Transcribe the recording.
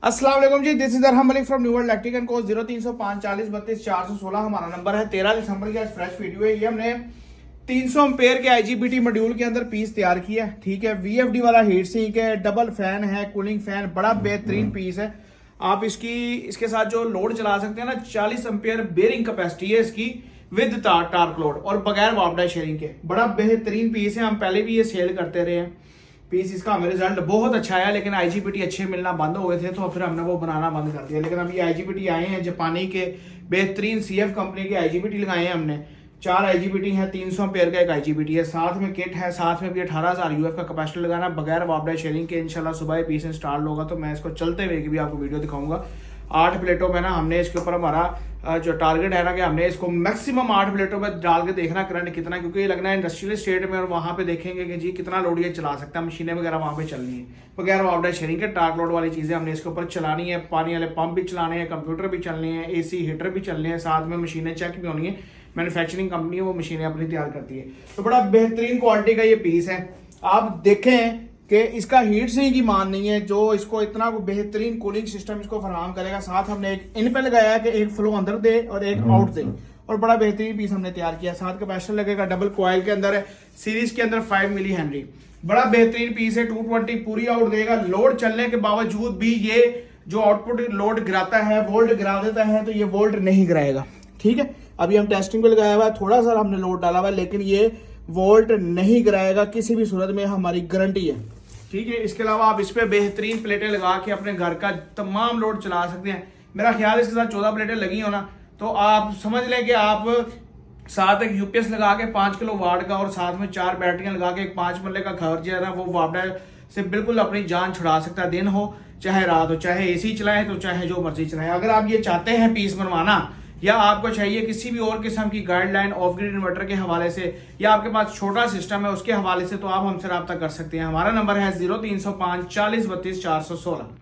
अस्सलाम वालेकुम जी, this is Arham Malik from New World Electric and को 03054032 हमारा नंबर है। 13 दिसंबर की आज फ्रेश वीडियो है। ये हमने 300 एम्पेयर के आईजीबीटी मॉड्यूल के अंदर पीस तैयार किया है। ठीक है, वीएफडी वाला हीट सिंक है, डबल फैन है, कूलिंग फैन, बड़ा बेहतरीन पीस है। आप इसके साथ जो लोड चला सकते हैं ना, 40 एम्पेयर बेयरिंग कैपेसिटी है इसकी विद टार्क लोड और बगैर वापडा शेयरिंग के। बड़ा बेहतरीन पीस है, हम पहले भी ये सेल करते रहे हैं पीस। इसका हमें रिजल्ट बहुत अच्छा आया, लेकिन आईजीबीटी अच्छे मिलना बंद हो गए थे तो फिर हमने वो बनाना बंद कर दिया। लेकिन अभी आईजीबीटी आए हैं, जापानी के बेहतरीन सीएफ कंपनी के आईजीबीटी लगाए हैं हमने। 4 आईजीबीटी है, 300 एम्पेयर का एक आईजीबीटी है, साथ में किट है, साथ में भी 18,000 यूएफ का कैपेसिटर लगाना बगैर वापडा शेयरिंग के। इंशाल्लाह सुबह पीस इंस्टॉल होगा तो मैं इसको चलते हुए भी आपको वीडियो दिखाऊंगा। 8 प्लेटों में ना हमने इसके ऊपर हमारा जो टारगेट है ना कि हमने इसको मैक्सिमम 8 प्लेटों में डाल के देखना करंट कितना, क्योंकि ये लगना है इंडस्ट्रियल स्टेट में और वहां पे देखेंगे कि जी कितना लोड ये चला सकता है। मशीनें वगैरह वहां पे चलनी है बगैर वापडा शेयरिंग के। टार्क लोड वाली चीजें हमने इसके ऊपर चलानी है, पानी वाले पंप भी चलाने हैं, कंप्यूटर भी चलने हैं, एसी हीटर भी चलने हैं, साथ में मशीनें चेक भी होनी है। मैन्युफैक्चरिंग कंपनी है, वो मशीनें अपनी तैयार करती है। तो बड़ा बेहतरीन क्वालिटी का ये पीस है। आप देखें कि इसका हीट सिंक की मान नहीं है जो इसको इतना बेहतरीन कूलिंग सिस्टम इसको फराहम करेगा। साथ हमने एक इन पे लगाया है कि एक फ्लो अंदर दे और एक आउट दे, और बड़ा बेहतरीन पीस हमने तैयार किया। साथ कैपेसिटर लगेगा, डबल कॉइल के अंदर है, सीरीज के अंदर 5 मिली हेनरी। बड़ा बेहतरीन पीस है, 220 पूरी आउट देगा। लोड चलने के बावजूद भी ये जो आउटपुट लोड गिराता है, वोल्ट गिरा देता है, तो ये वोल्ट नहीं गिराएगा। ठीक है, अभी हम टेस्टिंग पे लगाया हुआ है, थोड़ा सा हमने लोड डाला हुआ है, लेकिन ये वोल्ट नहीं गिराएगा किसी भी सूरत में, हमारी गारंटी है। ठीक है, इसके अलावा आप इस पे बेहतरीन प्लेटें लगा के अपने घर का तमाम लोड चला सकते हैं। मेरा ख्याल है इसके साथ 14 प्लेटें लगी हो ना, तो आप समझ लें कि आप साथ एक यूपीएस लगा के 5 किलो वाट का और साथ में 4 बैटरियां लगा के एक 5 मरले का घर जो है ना, वो वापडा से बिल्कुल अपनी जान छुड़ा सकता है। दिन हो चाहे रात हो, चाहे एसी चलाएं तो चाहे जो मर्जी चलाएं। अगर आप ये चाहते हैं पीस बनवाना, या आपको चाहिए किसी भी और किस्म की गाइडलाइन ऑफ ग्रिड इन्वर्टर के हवाले से, या आपके पास छोटा सिस्टम है उसके हवाले से, तो आप हमसे रब्ता कर सकते हैं। हमारा नंबर है 0305 40 32 416।